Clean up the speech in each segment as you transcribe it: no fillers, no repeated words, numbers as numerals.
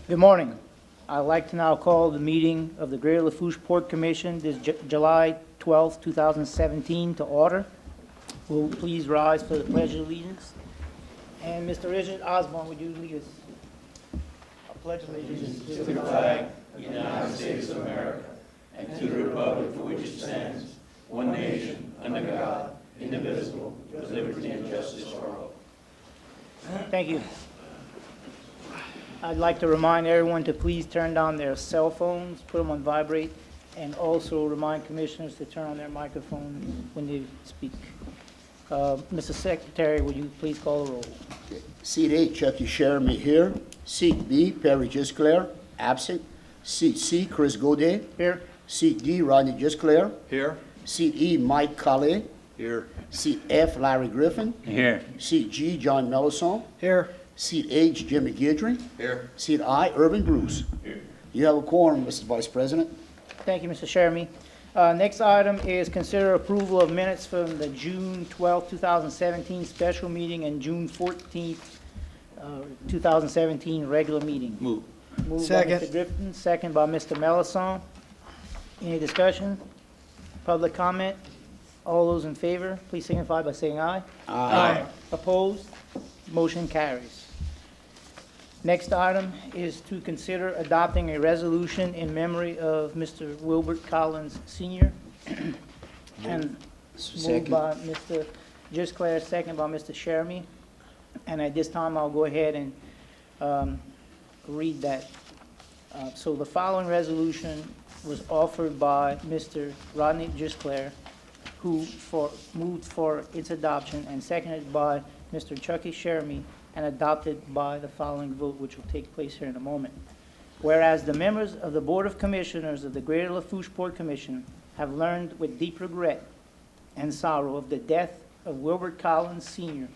Good morning. I'd like to now call the meeting of the Greater Lafourche Port Commission this July 12th, 2017 to order. Will you please rise for the Pledge of Allegiance? And Mr. Richard Osborne, would you lead us? A pledge of allegiance to the flag of the United States of America and to the republic for which it stands, one nation, under God, indivisible, with liberty and justice for all. Thank you. I'd like to remind everyone to please turn down their cell phones, put them on vibrate, and also remind commissioners to turn on their microphones when they speak. Mr. Secretary, would you please call the roll? Seat A, Chucky Sherman here. Seat B, Perry Gisclair, absent. Seat C, Chris Godet. Here. Seat D, Rodney Gisclair. Here. Seat E, Mike Calais. Here. Seat F, Larry Griffin. Here. Seat G, John Melisson. Here. Seat H, Jimmy Gidry. Here. Seat I, Urban Bruce. Here. You have a quorum, Mr. Vice President. Thank you, Mr. Sherman. Next item is consider approval of minutes from the June 12, 2017 special meeting and June 14th, 2017 regular meeting. Move. Moved Second. by Mr. Griffin, second by Mr. Melisson. Any discussion? Public comment? All those in favor, please signify by saying aye. Aye. Opposed? Motion carries. Next item is to consider adopting a resolution in memory of Mr. Wilbert Collins Sr. And moved Second. by Mr. Gisclair, second by Mr. Sherman. And at this time, I'll go ahead and read that. So the following resolution was offered by Mr. Rodney Gisclair, who moved for its adoption, and seconded by Mr. Chucky Sherman, and adopted by the following vote, which will take place here in a moment. Whereas the members of the Board of Commissioners of the Greater Lafourche Port Commission have learned with deep regret and sorrow of the death of Wilbert Collins Sr.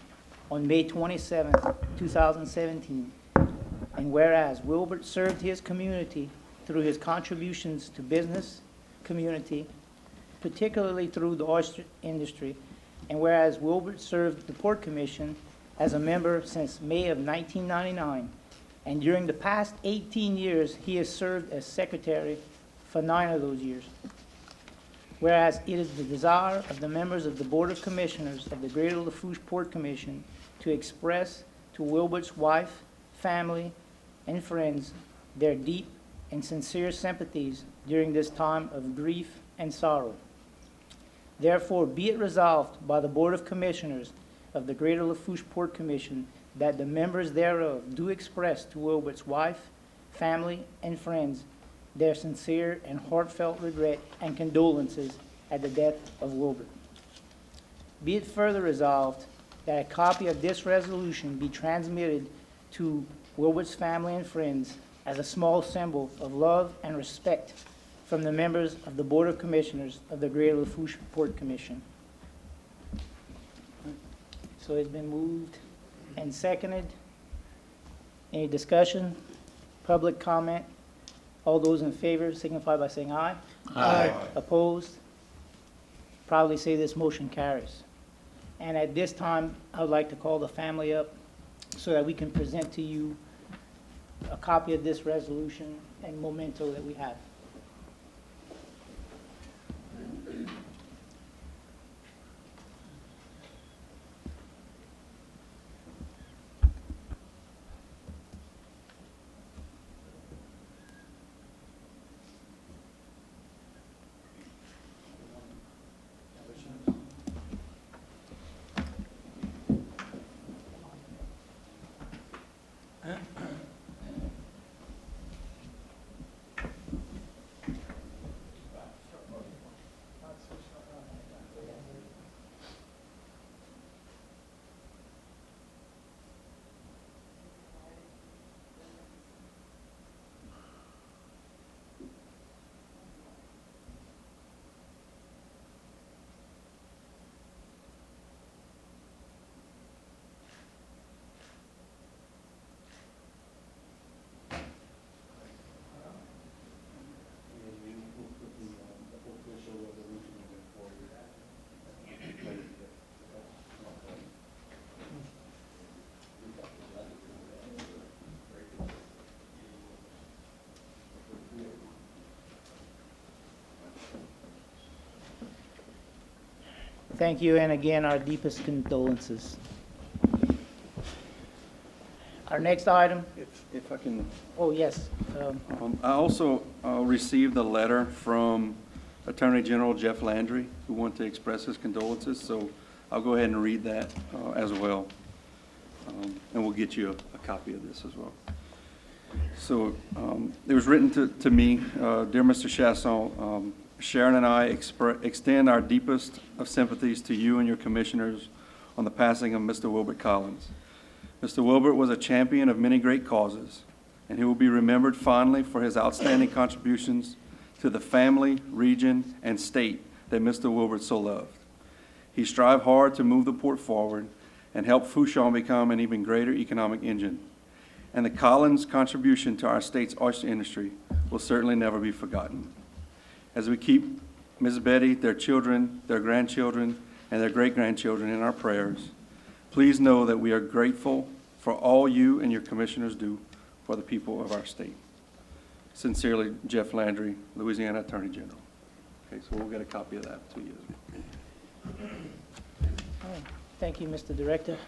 on May 27, 2017, and whereas Wilbert served his community through his contributions to business, community, particularly through the oyster industry, and whereas Wilbert served the Port Commission as a member since May of 1999, and during the past 18 years, he has served as secretary for 9 of those years. Whereas it is the desire of the members of the Board of Commissioners of the Greater Lafourche Port Commission to express to Wilbert's wife, family, and friends their deep and sincere sympathies during this time of grief and sorrow. Therefore, be it resolved by the Board of Commissioners of the Greater Lafourche Port Commission that the members thereof do express to Wilbert's wife, family, and friends their sincere and heartfelt regret and condolences at the death of Wilbert. Be it further resolved that a copy of this resolution be transmitted to Wilbert's family and friends as a small symbol of love and respect from the members of the Board of Commissioners of the Greater Lafourche Port Commission. So it's been moved and seconded. Any discussion? Public comment? All those in favor signify by saying aye. Aye. Opposed? Proudly say this motion carries. And at this time, I would like to call the family up so that we can present to you a copy of this resolution and memento that we have. Thank you, and again, our deepest condolences. Our next item, If I can, oh, yes, I also received a letter from Attorney General Jeff Landry, who wanted to express his condolences, so I'll go ahead and read that as well. And we'll get you a copy of this as well. So it was written to me, Dear Mr. Chasson, Sharon and I extend our deepest of sympathies to you and your commissioners on the passing of Mr. Wilbert Collins. Mr. Wilbert was a champion of many great causes, and he will be remembered fondly for his outstanding contributions to the family, region, and state that Mr. Wilbert so loved. He strived hard to move the port forward and help Fourchon become an even greater economic engine. And the Collins' contribution to our state's oyster industry will certainly never be forgotten. As we keep Ms. Betty, their children, their grandchildren, and their great-grandchildren in our prayers, please know that we are grateful for all you and your commissioners do for the people of our state. Sincerely, Jeff Landry, Louisiana Attorney General. Okay, so we'll get a copy of that to you. thank you, Mr. Director.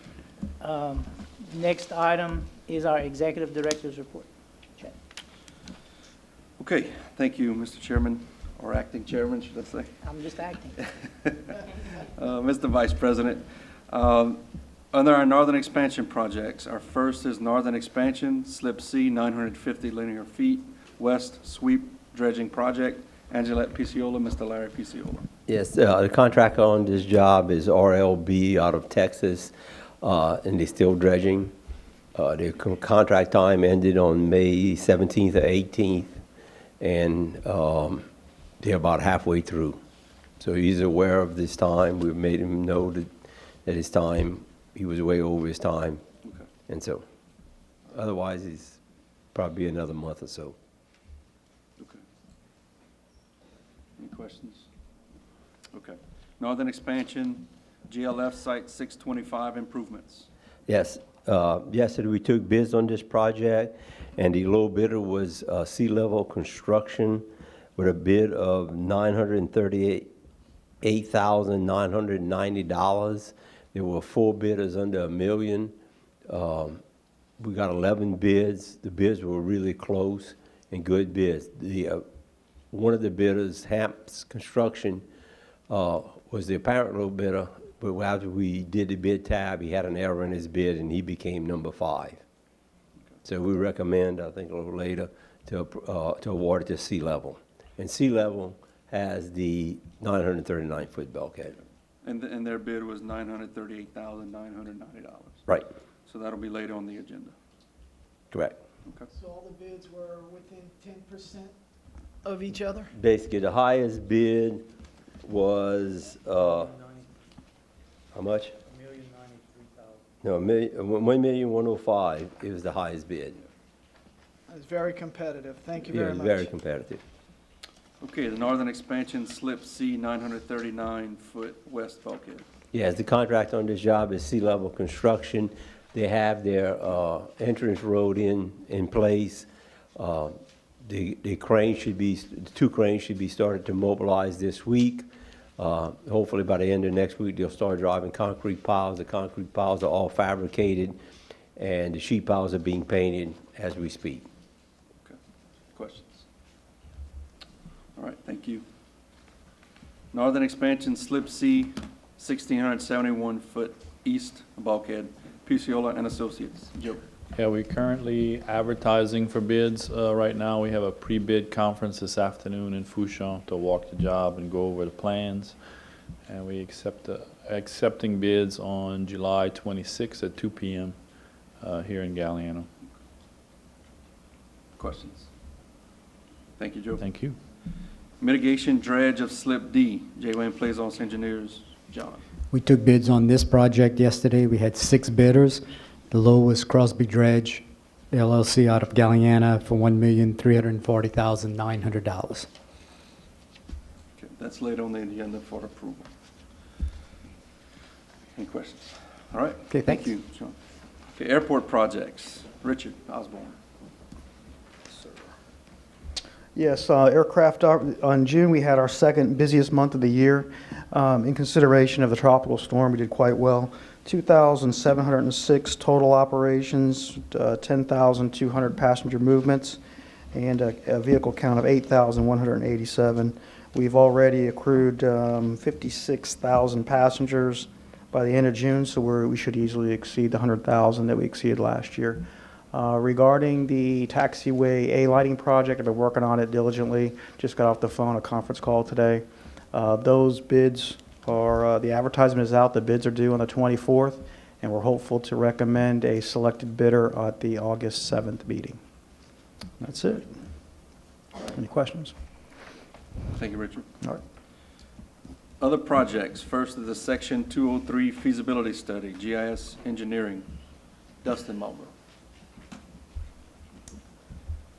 Next item is our Executive Director's report. Chad. Okay, thank you, Mr. Chairman, or Acting Chairman, should I say? I'm just acting. Mr. Vice President, under our Northern Expansion projects, our first is Northern Expansion, Slip C, 950 linear feet, West Sweep Dredging Project. Angelette Piciola, Mr. Larry Piciola. Yes, the contractor on this job is RLB out of Texas, and they're still dredging. Their contract time ended on May 17th or 18th, and they're about halfway through. So he's aware of this time. We've made him know that his time, he was way over his time. Okay. And so, otherwise, it's probably another month or so. Okay. Any questions? Okay. Northern Expansion, GLF Site 625 improvements. Yes, yesterday we took bids on this project, and the low bidder was Sea Level Construction with a bid of $938,990. There were 4 bidders under $1 million. We got 11 bids. The bids were really close and good bids. One of the bidders, Hamps Construction, was the apparent low bidder, but after we did the bid tab, he had an error in his bid, and he became number 5. So we recommend, I think a little later, to award it to Sea Level. And Sea Level has the 939-foot bulkhead. And their bid was $938,990. Right, So that'll be later on the agenda. correct. Okay. So all the bids were within 10% of each other? Basically, the highest bid was, how much? No, $1,105,000 is the highest bid. It's very competitive. Thank you Yeah, very much. very competitive. Okay, the Northern Expansion Slip C, 939-foot west bulkhead. Yes, the contract on this job is Sea Level Construction. They have their entrance road in place. The crane should be, the 2 cranes should be started to mobilize this week. Hopefully by the end of next week, they'll start driving concrete piles. The concrete piles are all fabricated, and the sheet piles are being painted as we speak. Okay. Questions? All right, thank you. Northern Expansion Slip C, 1,671-foot east bulkhead, Piciola and Associates. Joe. Yeah, we're currently advertising for bids. Right now, we have a pre-bid conference this afternoon in Fourchon to walk the job and go over the plans. And we accepting bids on July 26th at 2 p.m. Here in Galliano. Questions? Thank you, Joe. Thank you. Mitigation dredge of Slip D, J. Wayne Plaisance Engineers, John. We took bids on this project yesterday. We had 6 bidders. The low was Crosby Dredge, LLC out of Galliana for $1,340,900. Okay, that's later on the agenda for approval. Any questions? All right. Okay, Thank thanks. you, John. Okay, airport projects, Richard Osborne. Yes, on June, we had our second busiest month of the year. In consideration of the tropical storm, we did quite well. 2,706 total operations, 10,200 passenger movements, and a vehicle count of 8,187. We've already accrued 56,000 passengers by the end of June, so we should easily exceed the 100,000 that we exceeded last year. Regarding the taxiway A lighting project, I've been working on it diligently. Just got off the phone, a conference call today. Those bids are, the advertisement is out, the bids are due on the 24th, and we're hopeful to recommend a selected bidder at the August 7th meeting. That's it. Any questions? Thank you, Richard. All right. Other projects. First is the Section 203 feasibility study, GIS engineering. Dustin Marlboro.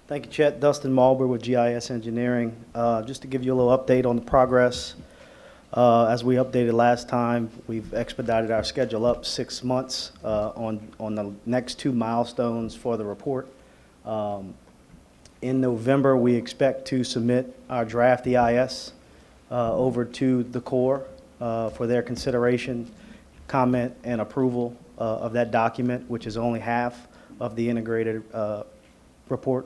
Thank you, Chet. Dustin Marlboro with GIS Engineering. Just to give you a little update on the progress, as we updated last time, we've expedited our schedule up 6 months on the next 2 milestones for the report. In November, we expect to submit our draft EIS over to the Corps for their consideration, comment, and approval of that document, which is only half of the integrated report.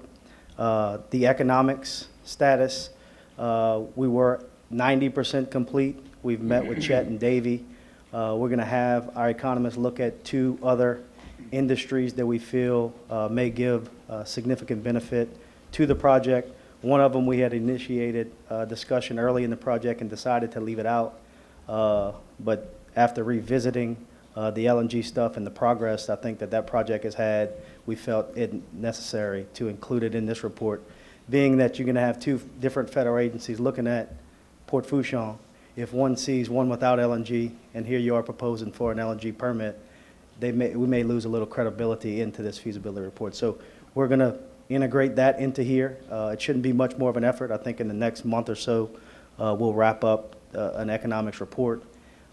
The economics status, we were 90% complete. We've met with Chet and Davey. We're going to have our economists look at 2 other industries that we feel may give significant benefit to the project. One of them we had initiated discussion early in the project and decided to leave it out. But after revisiting the LNG stuff and the progress I think that project has had, we felt it necessary to include it in this report. Being that you're going to have 2 different federal agencies looking at Port Fourchon, if one sees one without LNG, and here you are proposing for an LNG permit, we may lose a little credibility into this feasibility report. So we're going to integrate that into here. It shouldn't be much more of an effort. I think in the next month or so, we'll wrap up an economics report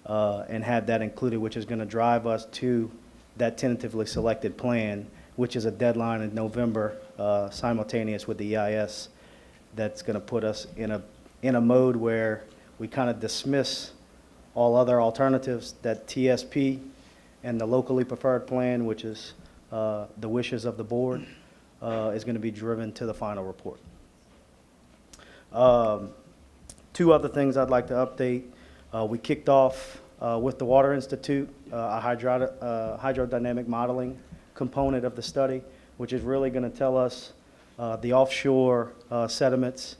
and have that included, which is going to drive us to that tentatively selected plan, which is a deadline in November, simultaneous with the EIS. That's going to put us in a mode where we kind of dismiss all other alternatives, that TSP and the locally preferred plan, which is the wishes of the board, is going to be driven to the final report. 2 other things I'd like to update. We kicked off with the Water Institute a hydrodynamic modeling component of the study, which is really going to tell us the offshore sediments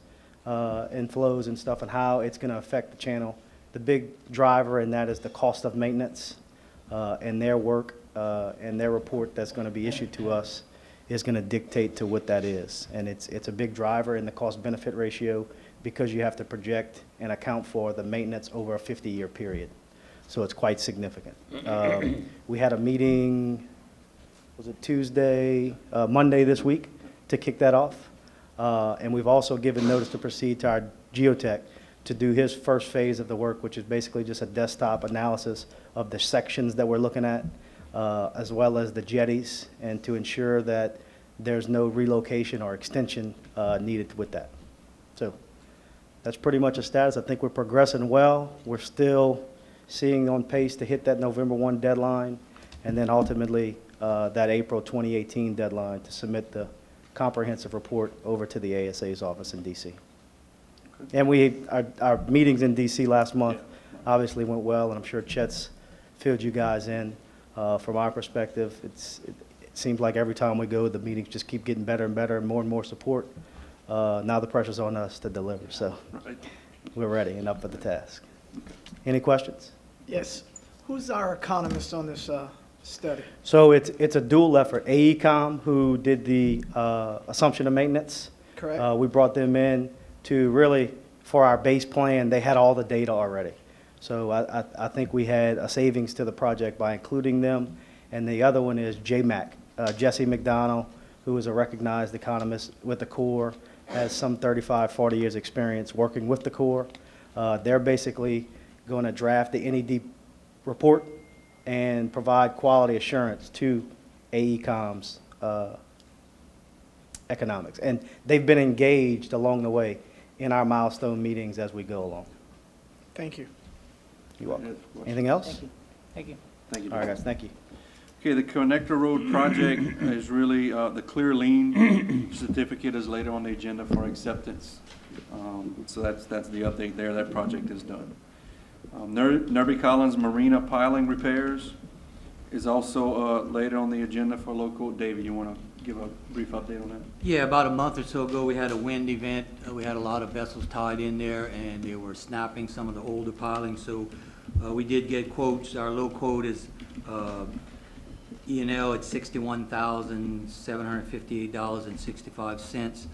and flows and stuff and how it's going to affect the channel. The big driver in that is the cost of maintenance, and their work and their report that's going to be issued to us is going to dictate to what that is. And it's a big driver in the cost-benefit ratio because you have to project and account for the maintenance over a 50-year period. So it's quite significant. We had a meeting, was it Monday this week, to kick that off. And we've also given notice to proceed to our geotech to do his first phase of the work, which is basically just a desktop analysis of the sections that we're looking at, as well as the jetties, and to ensure that there's no relocation or extension needed with that. So that's pretty much a status. I think we're progressing well. We're still seeing on pace to hit that November 1 deadline, and then ultimately that April 2018 deadline to submit the comprehensive report over to the ASA's office in D.C. And our meetings in D.C. last month obviously went well, and I'm sure Chet's filled you guys in. From our perspective, it seems like every time we go, the meetings just keep getting better and better and more support. Now the pressure's on us to deliver, so we're ready and up for the task. Any questions? Yes. Who's our economist on this study? So it's a dual effort. AECOM, who did the assumption of maintenance. Correct. We brought them in to really, for our base plan, they had all the data already. So I think we had a savings to the project by including them. And the other one is JMAC, Jesse McDonald, who is a recognized economist with the Corps, has some 35, 40 years experience working with the Corps. They're basically going to draft the NED report and provide quality assurance to AECOM's economics. And they've been engaged along the way in our milestone meetings as we go along. Thank you. You're welcome. Anything else? Thank you. Thank you. Thank you. All right, guys, thank you. Okay, the Connector Road project is really, the clear lien certificate is later on the agenda for acceptance. So that's the update there. That project is done. Nerby Collins Marina piling repairs is also later on the agenda for local. David, you want to give a brief update on that? Yeah, about a month or so ago, we had a wind event. We had a lot of vessels tied in there, and they were snapping some of the older pilings. So we did get quotes. Our low quote is E&L at $61,758.65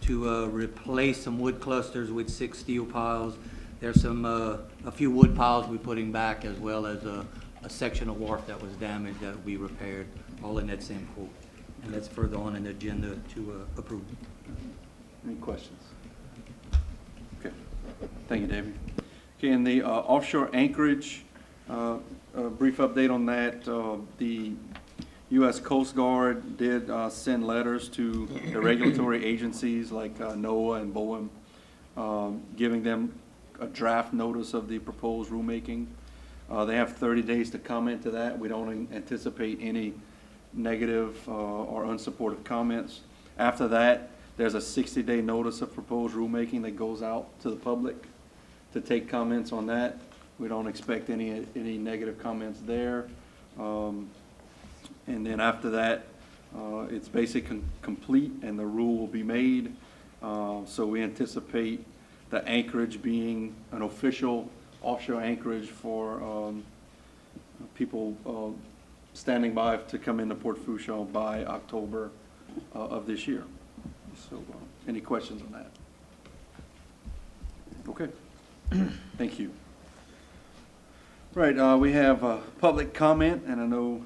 to replace some wood clusters with 6 steel piles. There's some a few wood piles we're putting back, as well as a section of wharf that was damaged that will be repaired, all in that same quote. And that's further on in the agenda to approve. Any questions? Okay, thank you, David. Okay, and the offshore anchorage, a brief update on that. The U.S. Coast Guard did send letters to the regulatory agencies like NOAA and BOEM, giving them a draft notice of the proposed rulemaking. They have 30 days to comment to that. We don't anticipate any negative or unsupportive comments. After that, there's a 60-day notice of proposed rulemaking that goes out to the public to take comments on that. We don't expect any negative comments there. And then after that, it's basically complete and the rule will be made. So we anticipate the anchorage being an official offshore anchorage for people standing by to come into Port Fourchon by October of this year. So any questions on that? Okay, thank you. Right, we have public comment, and I know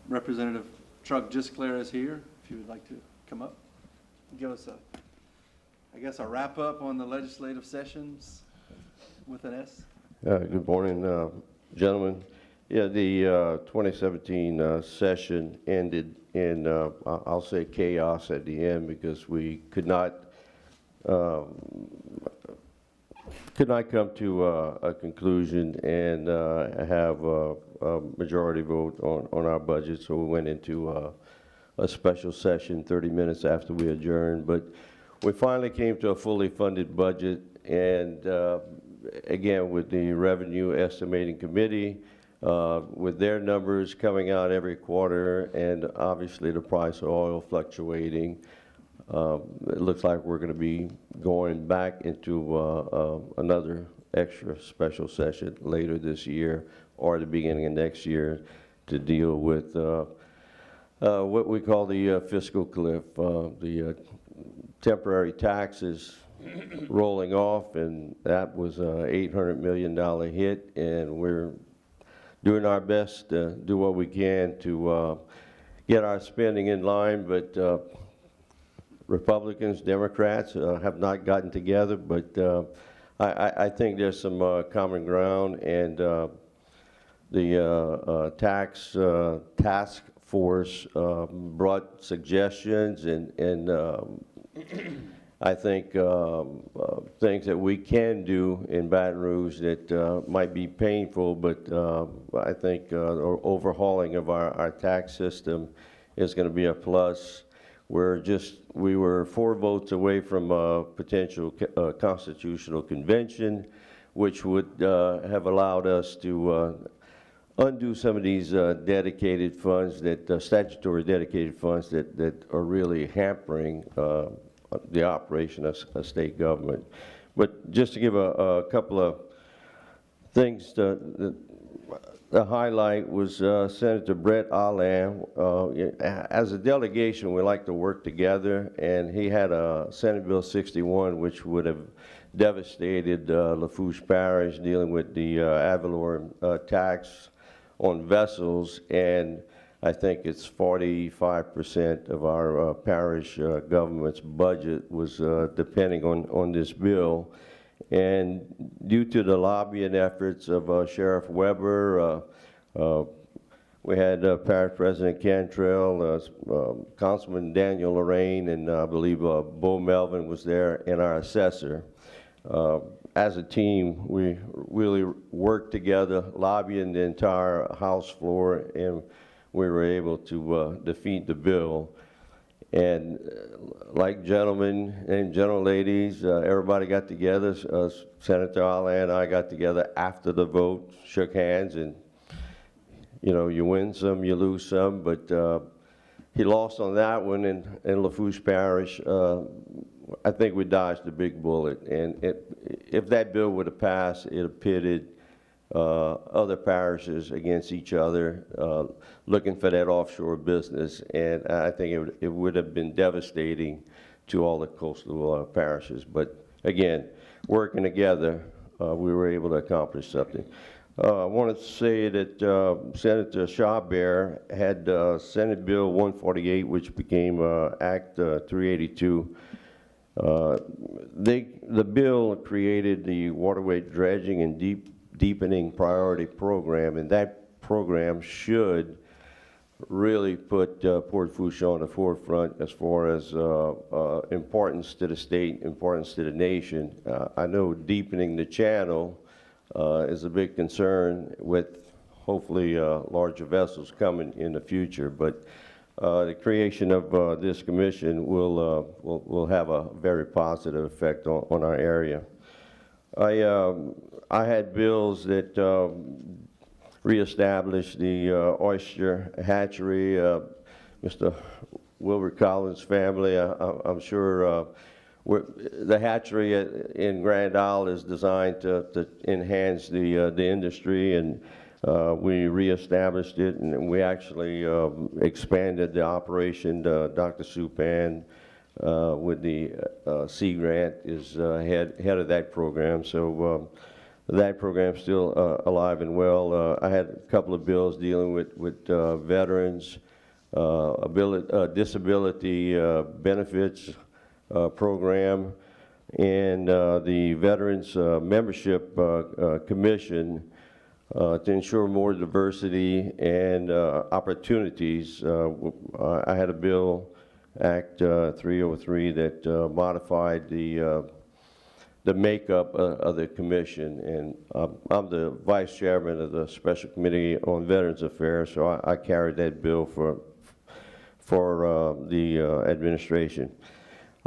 Representative Chuck Gisclair is here. If you would like to come up, give us I guess a wrap up on the legislative sessions with an S. Good morning, gentlemen. Yeah, the 2017 session ended in, I'll say, chaos at the end, because we could not come to a conclusion and have a majority vote on our budget. So we went into a special session 30 minutes after we adjourned. But we finally came to a fully funded budget, and again, with the Revenue Estimating Committee, with their numbers coming out every quarter, and obviously the price of oil fluctuating, it looks like we're going to be going back into another extra special session later this year or the beginning of next year to deal with what we call the fiscal cliff, the temporary taxes rolling off, and that was a $800 million hit, and we're doing our best to do what we can to get our spending in line, but Republicans, Democrats have not gotten together, but I think there's some common ground, and the tax task force brought suggestions, and I think things that we can do in Baton Rouge that might be painful, but I think overhauling of our tax system is going to be a plus. We were 4 votes away from a potential constitutional convention, which would have allowed us to undo some of these dedicated funds, statutory dedicated funds that are really hampering the operation of state government. But just to give a couple of things, the highlight was Senator Brett Allen. As a delegation, we like to work together, and he had a Senate Bill 61, which would have devastated Lafourche Parish, dealing with the ad valorem tax on vessels, and I think it's 45% of our parish government's budget was depending on this bill. And due to the lobbying efforts of Sheriff Weber, We had Parish President Cantrell, Councilman Daniel Lorraine, and I believe Bo Melvin was there, and our assessor. As a team, we really worked together, lobbying the entire House floor, and we were able to defeat the bill. And like gentlemen and gentleladies, everybody got together. Senator Alla and I got together after the vote, shook hands, and you know, you win some, you lose some, but he lost on that one in Lafourche Parish. I think we dodged a big bullet, and if that bill would have passed, it have pitted other parishes against each other, looking for that offshore business, and I think it would have been devastating to all the coastal parishes. But again, working together, we were able to accomplish something. I wanted to say that Senator Chabert had Senate Bill 148, which became Act 382. The bill created the waterway dredging and deepening priority program, and that program should really put Port Fourche on the forefront as far as importance to the state, importance to the nation. I know deepening the channel is a big concern with hopefully larger vessels coming in the future, but the creation of this commission will have a very positive effect on our area. I had bills that reestablished the oyster hatchery. Mr. Wilbur Collins' family, I'm sure the hatchery in Grand Isle is designed to enhance the industry, and we reestablished it, and we actually expanded the operation. Dr. Supan with the Sea Grant is head of that program, so that program's still alive and well. I had a couple of bills dealing with veterans, disability benefits program, and the Veterans Membership Commission to ensure more diversity and opportunities. I had a bill, Act 303, that modified the makeup of the commission, and I'm the vice chairman of the Special Committee on Veterans Affairs, so I carried that bill for the administration.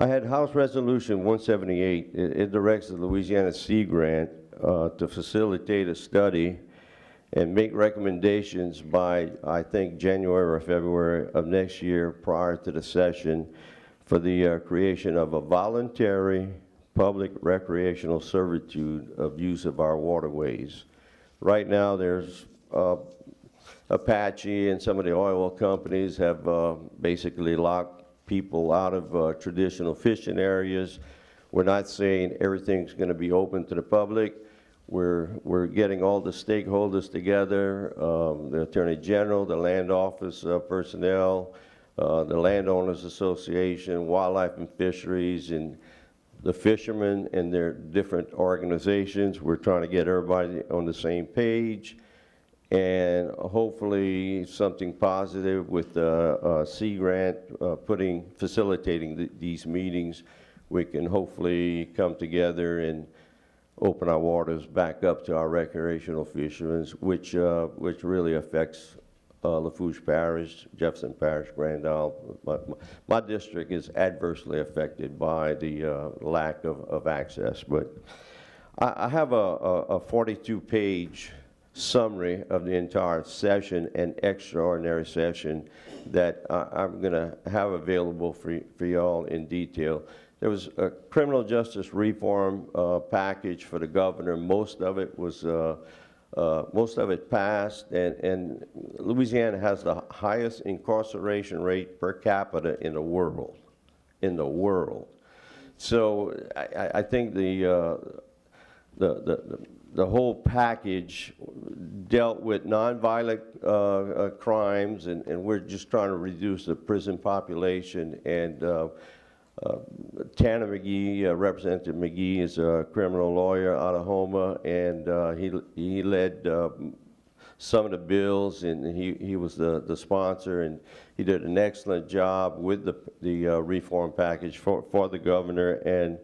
I had House Resolution 178. It directs the Louisiana Sea Grant to facilitate a study and make recommendations by, I think, January or February of next year prior to the session for the creation of a voluntary public recreational servitude of use of our waterways. Right now, there's Apache and some of the oil companies have basically locked people out of traditional fishing areas. We're not saying everything's going to be open to the public. We're getting all the stakeholders together, the Attorney General, the Land Office personnel, the Landowners Association, Wildlife and Fisheries, and the fishermen and their different organizations. We're trying to get everybody on the same page, and hopefully something positive with the Sea Grant facilitating these meetings. We can hopefully come together and open our waters back up to our recreational fishermen, which really affects Lafourche Parish, Jefferson Parish, Grand Isle. My district is adversely affected by the lack of access, but I have a 42-page summary of the entire session and extraordinary session that I'm going to have available for y'all in detail. There was a criminal justice reform package for the governor. Most of it passed, and Louisiana has the highest incarceration rate per capita in the world. So I think the whole package dealt with nonviolent crimes, and we're just trying to reduce the prison population. And Tanner McGee, Representative McGee, is a criminal lawyer out of Houma, and he led some of the bills, and he was the sponsor, and he did an excellent job with the reform package for the governor. And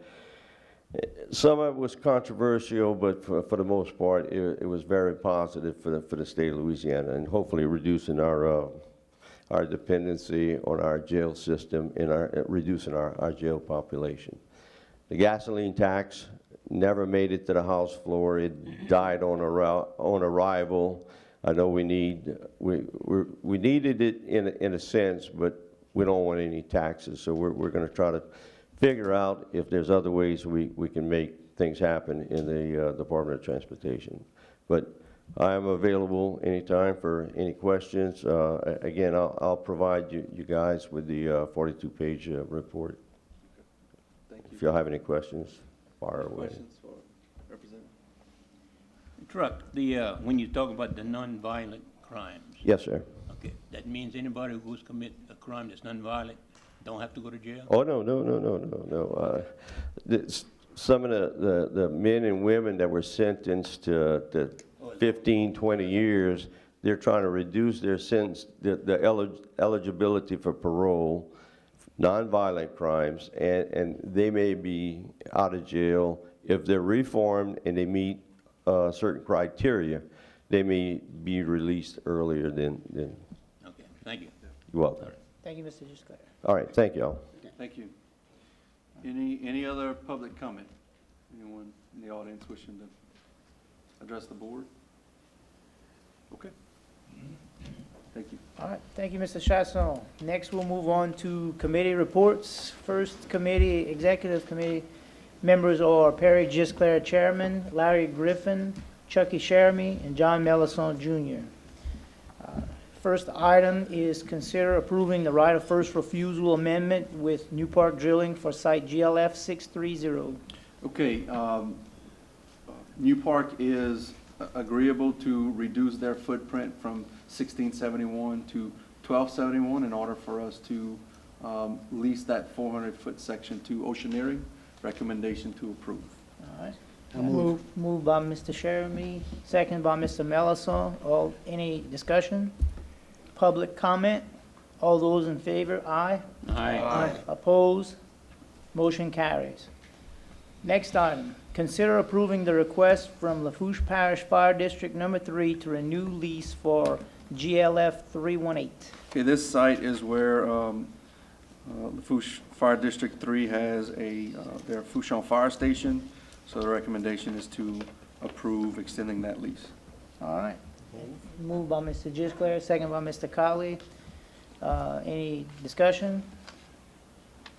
some of it was controversial, but for the most part, it was very positive for the state of Louisiana, and hopefully reducing our dependency on our jail system and reducing our jail population. The gasoline tax never made it to the House floor. It died on arrival. I know we needed it in a sense, but we don't want any taxes. So we're going to try to figure out if there's other ways we can make things happen in the Department of Transportation. But I am available anytime for any questions. Again, I'll provide you guys with the 42-page report. Thank you. If y'all have any questions, fire away. Questions for Representative? Truck, when you talk about the nonviolent crimes, Yes, sir. okay, that means anybody who's commit a crime that's nonviolent don't have to go to jail? Oh, no. Some of the men and women that were sentenced to 15, 20 years, they're trying to reduce their sentence, the eligibility for parole, nonviolent crimes, and they may be out of jail. If they're reformed and they meet certain criteria, they may be released earlier than. Okay, thank you. You're welcome. Thank you, Mr. Gisclair. All right, thank y'all. Thank you. Any other public comment? Anyone in the audience wishing to address the board? Okay. Thank you. All right, thank you, Mr. Chasson. Next, we'll move on to committee reports. First committee, executive committee members are Perry Gisclair, Chairman, Larry Griffin, Chucky Sheremy, and John Mellison, Jr. First item is consider approving the right of first refusal amendment with New Park Drilling for site GLF 630. Okay, New Park is agreeable to reduce their footprint from 1671 to 1271 in order for us to lease that 400-foot section to Oceaneering. Recommendation to approve. All right. Moved by Mr. Sheremy, second by Mr. Mellison. Any discussion? Public comment? All those in favor, aye. Aye. Opposed? Motion carries. Next item, consider approving the request from Lafourche Parish Fire District Number 3 to renew lease for GLF 318. Okay, this site is where Lafourche Fire District 3 has their Fouchon Fire Station, so the recommendation is to approve extending that lease. All right. Moved by Mr. Gisclair, second by Mr. Colley. Any discussion?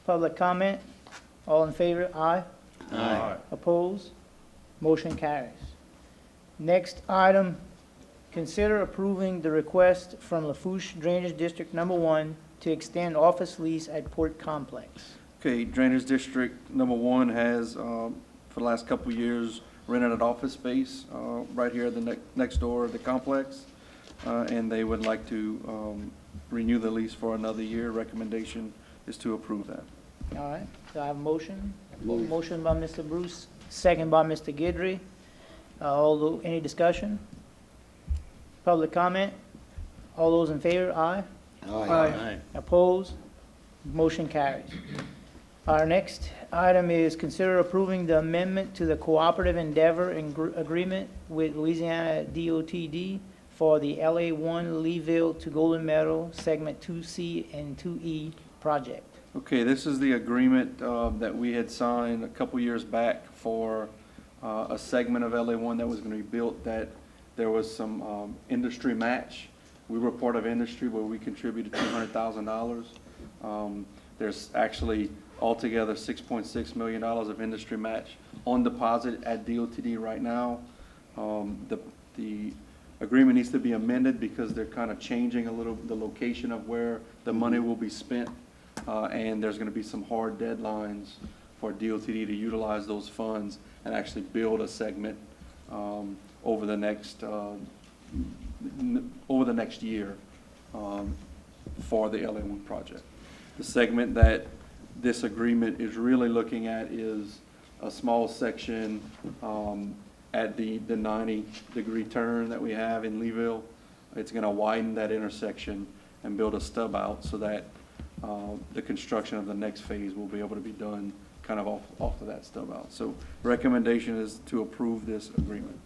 Public comment? All in favor? Aye. Aye. Opposed? Motion carries. Next item, consider approving the request from Lafourche Drainage District Number 1 to extend office lease at Port Complex. Okay, Drainage District Number 1 has, for the last couple of years, rented an office space right here at the next door of the complex, and they would like to renew the lease for another year. Recommendation is to approve that. All right, do I have a motion? Motion by Mr. Bruce, second by Mr. Guidry. Any discussion? Public comment? All those in favor, aye. Aye. Opposed? Motion carries. Our next item is consider approving the amendment to the cooperative endeavor agreement with Louisiana DOTD for the LA1 Leeville to Golden Meadow Segment 2C and 2E project. Okay, this is the agreement that we had signed a couple years back for a segment of LA1 that was going to be built, that there was some industry match. We were part of industry where we contributed $200,000. There's actually altogether $6.6 million of industry match on deposit at DOTD right now. The agreement needs to be amended because they're kind of changing a little the location of where the money will be spent, and there's going to be some hard deadlines for DOTD to utilize those funds and actually build a segment over the next year for the LA1 project. The segment that this agreement is really looking at is a small section at the 90-degree turn that we have in Leeville. It's going to widen that intersection and build a stub out so that the construction of the next phase will be able to be done kind of off of that stub out. So recommendation is to approve this agreement.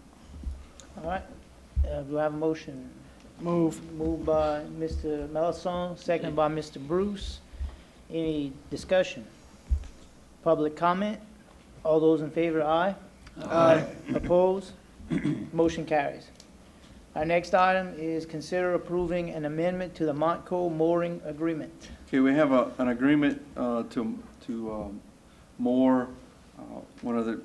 All right, do I have a motion? Move. Moved by Mr. Melanson, second by Mr. Bruce. Any discussion? Public comment? All those in favor, aye? Aye. Opposed? Motion carries. Our next item is consider approving an amendment to the Montco mooring agreement. Okay, we have an agreement to moor one of the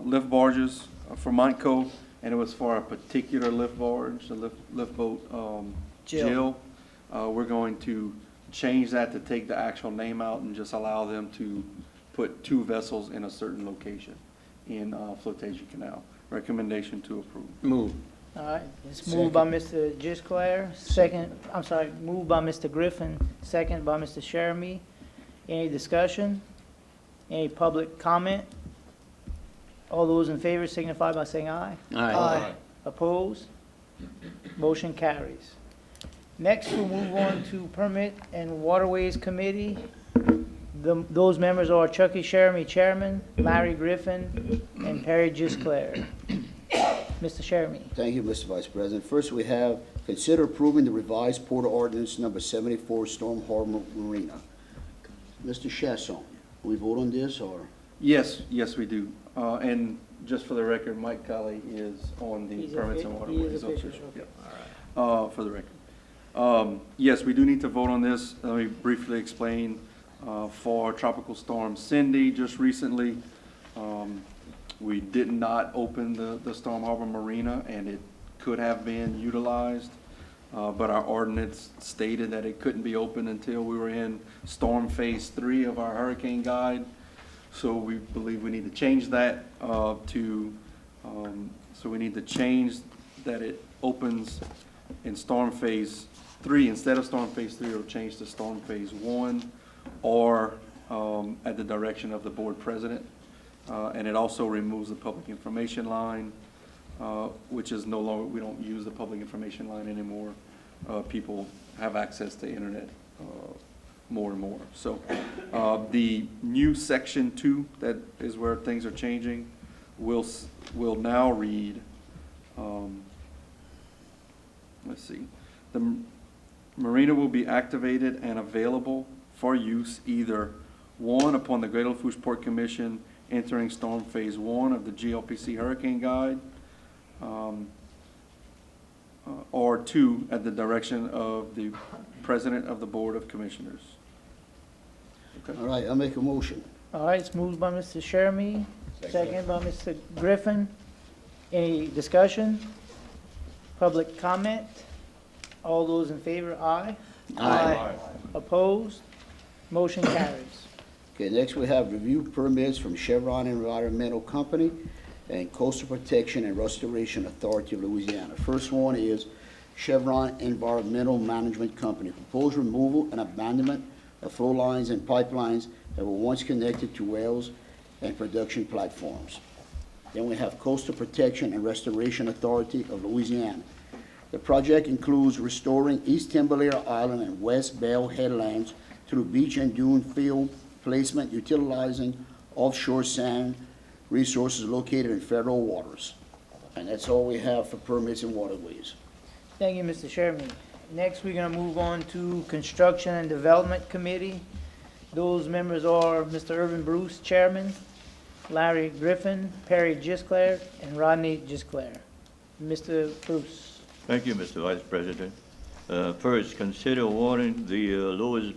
lift barges for Montco, and it was for a particular lift barge, the lift boat, Jill. We're going to change that to take the actual name out and just allow them to put 2 vessels in a certain location in Flotation Canal. Recommendation to approve. Move. All right, it's moved by Mr. Gisclair, moved by Mr. Griffin, second by Mr. Sheremy. Any discussion? Any public comment? All those in favor signify by saying aye. Aye. Opposed? Motion carries. Next, we'll move on to Permit and Waterways Committee. Those members are Chucky Sheremy, Chairman, Larry Griffin, and Perry Gisclair. Mr. Sheremy. Thank you, Mr. Vice President. First, we have consider approving the revised Port Ordinance number 74, Storm Harbor Marina. Mr. Chasson, we vote on this, or? Yes, we do. And just for the record, Mike Colley is on the permits and waterways. He is official, okay. Yeah. For the record. Yes, we do need to vote on this. Let me briefly explain. For Tropical Storm Cindy just recently, we did not open the Storm Harbor Marina, and it could have been utilized, but our ordinance stated that it couldn't be opened until we were in Storm Phase 3 of our hurricane guide. So we believe we need to change that so we need to change that it opens in Storm Phase 3. Instead of Storm Phase 3, it'll change to Storm Phase 1 or at the direction of the board president. And it also removes the public information line, which is no longer, we don't use the public information line anymore. People have access to internet more and more. So the new Section 2, that is where things are changing, will now read, let's see, the marina will be activated and available for use either, 1, upon the Greater Lafourche Port Commission entering Storm Phase 1 of the GLPC Hurricane Guide, or 2, at the direction of the President of the Board of Commissioners. Okay. All right, I'll make a motion. All right, it's moved by Mr. Sheremy, second by Mr. Griffin. Any discussion? Public comment? All those in favor, aye. Aye. Opposed? Motion carries. Okay, next we have review permits from Chevron Environmental Company and Coastal Protection and Restoration Authority of Louisiana. First one is Chevron Environmental Management Company. Proposed removal and abandonment of flow lines and pipelines that were once connected to wells and production platforms. Then we have Coastal Protection and Restoration Authority of Louisiana. The project includes restoring East Timberlayer Island and West Bell headlands through beach and dune field placement, utilizing offshore sand resources located in federal waters. And that's all we have for permits and waterways. Thank you, Mr. Sheremy. Next, we're gonna move on to Construction and Development Committee. Those members are Mr. Irvin Bruce, Chairman, Larry Griffin, Perry Gisclair, and Rodney Gisclair. Mr. Bruce. Thank you, Mr. Vice President. First, consider awarding the lowest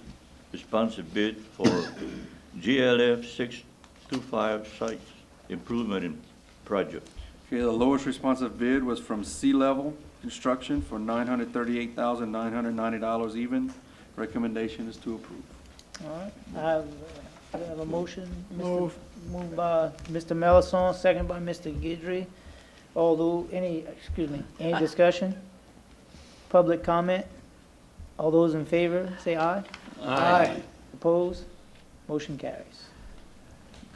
responsive bid for GLF 625 Site Improvement Project. Okay, the lowest responsive bid was from Sea Level Construction for $938,990 even. Recommendation is to approve. All right, I have a motion. Moved by Mr. Melanson, second by Mr. Guidry. Any discussion? Public comment? All those in favor, say aye. Aye. Opposed? Motion carries.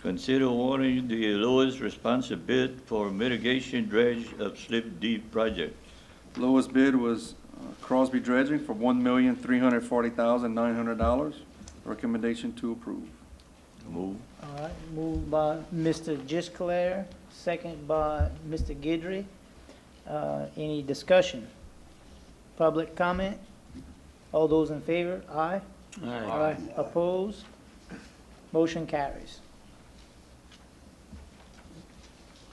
Consider awarding the lowest responsive bid for mitigation dredge of slip deep project. Lowest bid was Crosby Dredging for $1,340,900. Recommendation to approve. Move. All right, moved by Mr. Gisclair, second by Mr. Guidry. Any discussion? Public comment? All those in favor? Aye. Aye. Opposed? Motion carries.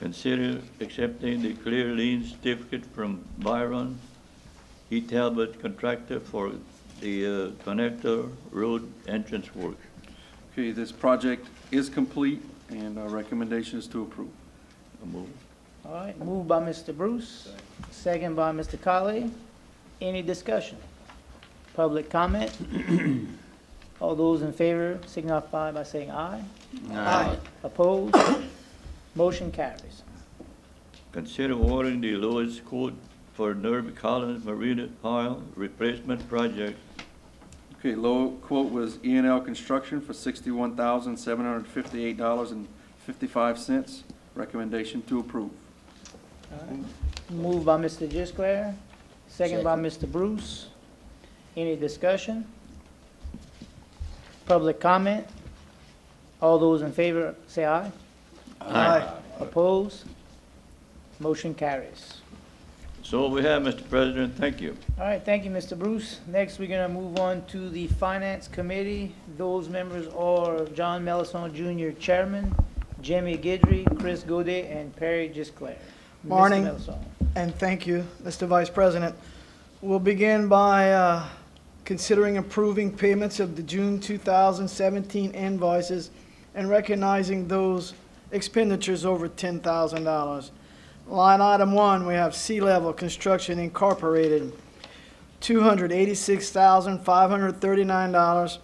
Consider accepting the clear lien certificate from Byron E. Talbot contractor for the connector road entrance work. Okay, this project is complete, and our recommendation is to approve. Move. All right, moved by Mr. Bruce, second by Mr. Colley. Any discussion? Public comment? All those in favor signify by saying aye. Aye. Opposed? Motion carries. Consider awarding the lowest quote for Nerby Collins Marina Pile Replacement Project. Okay, low quote was E&L Construction for $61,758.55. Recommendation to approve. Moved by Mr. Gisclair, second by Mr. Bruce. Any discussion? Public comment? All those in favor say aye. Aye. Opposed? Motion carries. So we have, Mr. President. Thank you. All right, thank you, Mr. Bruce. Next, we're gonna move on to the Finance Committee. Those members are John Mellison Jr., Chairman, Jimmy Guidry, Chris Godet, and Perry Gisclair. Mr. Morning. Mellison. And thank you, Mr. Vice President. We'll begin by considering approving payments of the June 2017 invoices and recognizing those expenditures over $10,000. Line item 1, we have Sea Level Construction Incorporated, $286,539,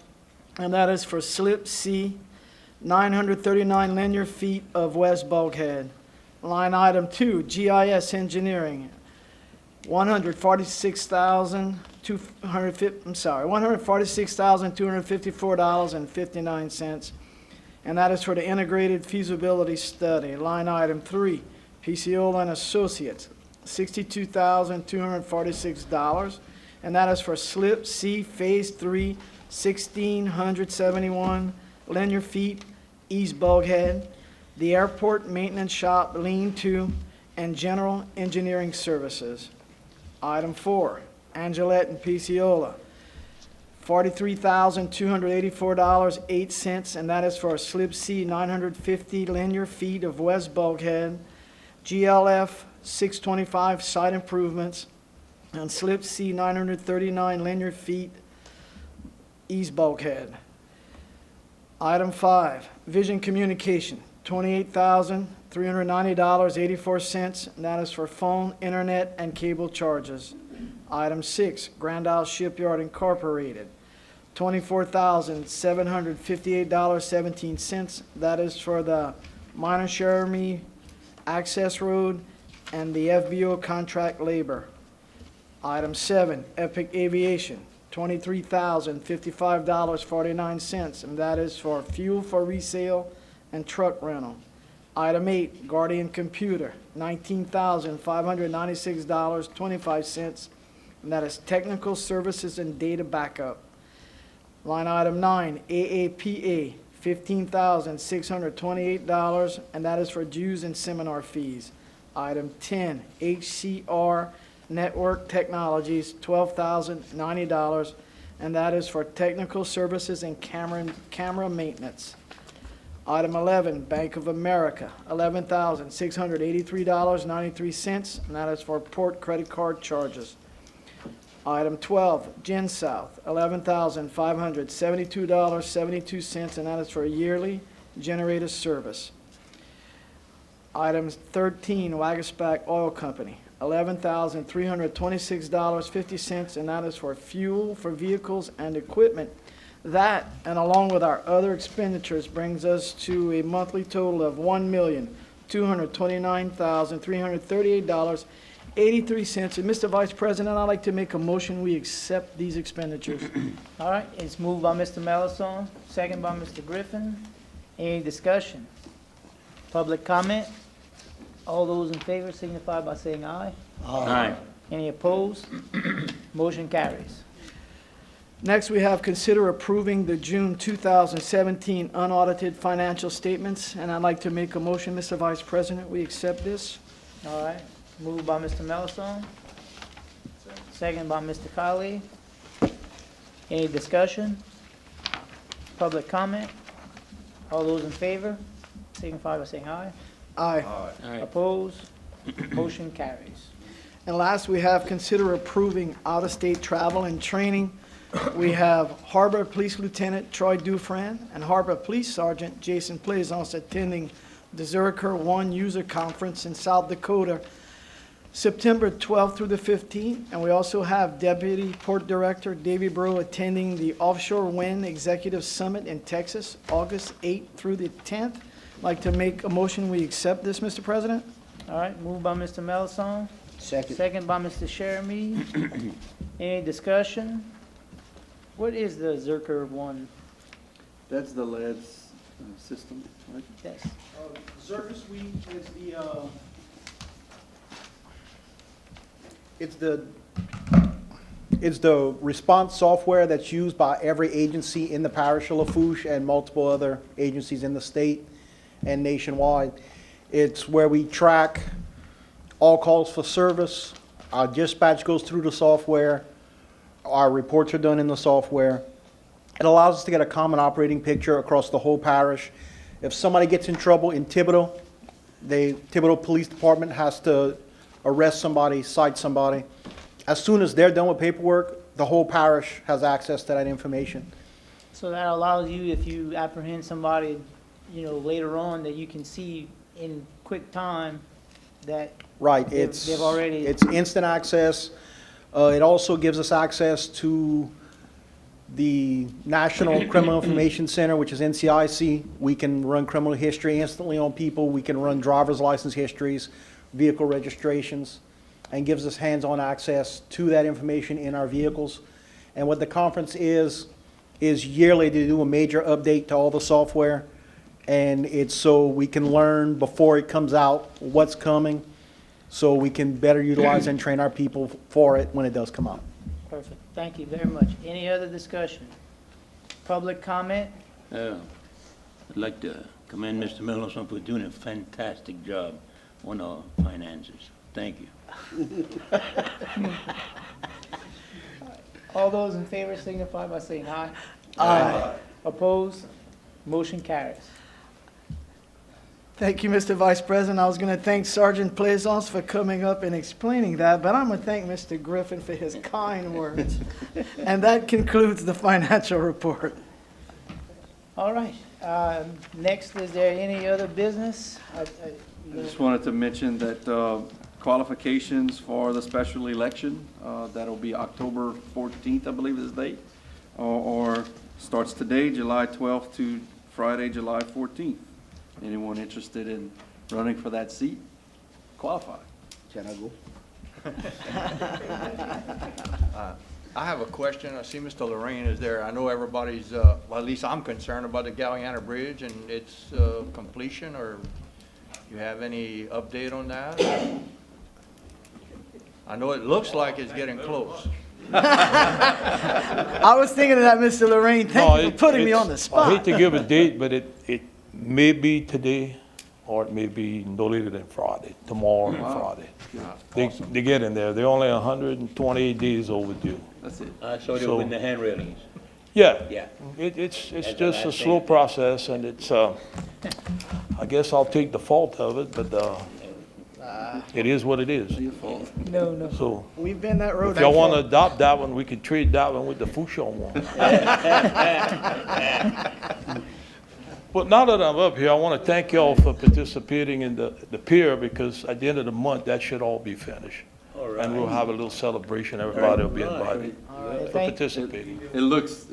and that is for Slip C, 939 linear feet of west bulkhead. Line item 2, GIS Engineering, $146,254.59, and that is for the integrated feasibility study. Line item 3, PCOLA and Associates, $62,246, and that is for Slip C Phase 3, 1,671 linear feet east bulkhead, the Airport Maintenance Shop Lean-To, and General Engineering Services. Item 4, Angelette and PCOLA, $43,284.08, and that is for Slip C 950 linear feet of west bulkhead, GLF 625 site improvements, and Slip C 939 linear feet east bulkhead. Item 5, Vision Communication, $28,390.84, and that is for phone, internet, and cable charges. Item 6, Grand Isle Shipyard Incorporated, $24,758.17, that is for the Minor Sheremy Access Road and the FBO contract labor. Item 7, Epic Aviation, $23,055.49, and that is for fuel for resale and truck rental. Item 8, Guardian Computer, $19,596.25, and that is technical services and data backup. Line item 9, AAPA, $15,628, and that is for dues and seminar fees. Item 10, HCR Network Technologies, $12,090, and that is for technical services and camera maintenance. Item 11, Bank of America, $11,683.93, and that is for port credit card charges. Item 12, Gen South, $11,572.72, and that is for yearly generator service. Item 13, Wagaspack Oil Company, $11,326.50, and that is for fuel for vehicles and equipment. That, and along with our other expenditures, brings us to a monthly total of $1,229,338.83. And Mr. Vice President, I'd like to make a motion we accept these expenditures. All right, it's moved by Mr. Mellison, second by Mr. Griffin. Any discussion? Public comment? All those in favor signify by saying aye. Aye. Any opposed? Motion carries. Next, we have consider approving the June 2017 unaudited financial statements, and I'd like to make a motion, Mr. Vice President, we accept this. All right, moved by Mr. Melisson. Second by Mr. Colley. Any discussion? Public comment? All those in favor signify by saying aye. Aye. Opposed? Motion carries. And last, we have consider approving out-of-state travel and training. We have Harbor Police Lieutenant Troy Dufran and Harbor Police Sergeant Jason Plaisance attending the Zerker One User Conference in South Dakota, September 12th through the 15th. And we also have Deputy Port Director Davey Bro attending the Offshore Wind Executive Summit in Texas, August 8th through the 10th. I'd like to make a motion, we accept this, Mr. President. All right, moved by Mr. Melisson. Second. Second by Mr. Sheremy. Any discussion? What is the Zerker One? That's the LED's system, right? Yes. Zerker Suite is It's the response software that's used by every agency in the parish of Lafourche and multiple other agencies in the state and nationwide. It's where we track all calls for service. Our dispatch goes through the software. Our reports are done in the software. It allows us to get a common operating picture across the whole parish. If somebody gets in trouble in Thibodaux, Thibodaux Police Department has to arrest somebody, cite somebody. As soon as they're done with paperwork, the whole parish has access to that information. So that allows you, if you apprehend somebody, later on, that you can see in quick time that Right, they've already. it's instant access. It also gives us access to the National Criminal Information Center, which is NCIC. We can run criminal history instantly on people. We can run driver's license histories, vehicle registrations, and gives us hands-on access to that information in our vehicles. And what the conference is yearly to do a major update to all the software. And it's so we can learn before it comes out what's coming, so we can better utilize and train our people for it when it does come out. Perfect. Thank you very much. Any other discussion? Public comment? I'd like to commend Mr. Melisson for doing a fantastic job on our finances. Thank you. All those in favor signify by saying aye. Aye. Opposed? Motion carries. Thank you, Mr. Vice President. I was going to thank Sergeant Plaisance for coming up and explaining that, but I'm going to thank Mr. Griffin for his kind words. And that concludes the financial report. All right. Next, is there any other business? I just wanted to mention that qualifications for the special election, that'll be October 14th, I believe is the date, or starts today, July 12th to Friday, July 14th. Anyone interested in running for that seat, qualify. Can I go? I have a question. I see Mr. Lorraine is there. I know everybody's, well, at least I'm concerned about the Galliana Bridge and its completion, or you have any update on that? I know it looks like it's getting close. I was thinking of that, Mr. Lorraine. Thank you for putting me on the spot. I hate to give a date, but it may be today, or it may be no later than Friday, tomorrow and Friday. They get in there. They're only 128 days overdue. That's it. I saw you in the hand railings. Yeah. Yeah. It's That's the just a last slow thing. process, and it's, I guess I'll take the fault of it, but it is what it is. No. So We've been that road. if y'all want to adopt that one, we could trade that one with the Fouchon one. But now that I'm up here, I want to thank y'all for participating in the pier, because at the end of the month, that should all be finished. All right. And we'll have a little celebration. Everybody will be invited for Thank participating. It looks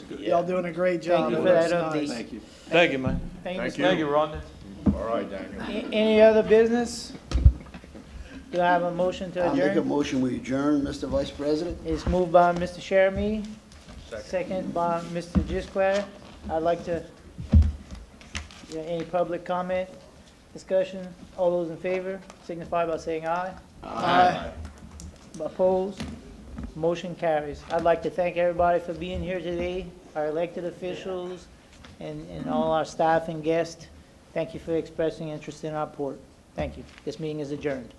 good. Y'all doing a great job. you for that It looks update. nice. Thank you. Thank you, man. Thank you. Thank you, Rhonda. All right, Daniel. Any other business? Do I have a motion to I'll make a adjourn? motion, we adjourn, Mr. Vice President. It's moved by Mr. Sheremy, second by Mr. Gisclair. I'd like to Yeah, any public comment, discussion? All those in favor signify by saying aye. Aye. Opposed? Motion carries. I'd like to thank everybody for being here today, our elected officials and all our staff and guests. Thank you for expressing interest in our port. Thank you. This meeting is adjourned.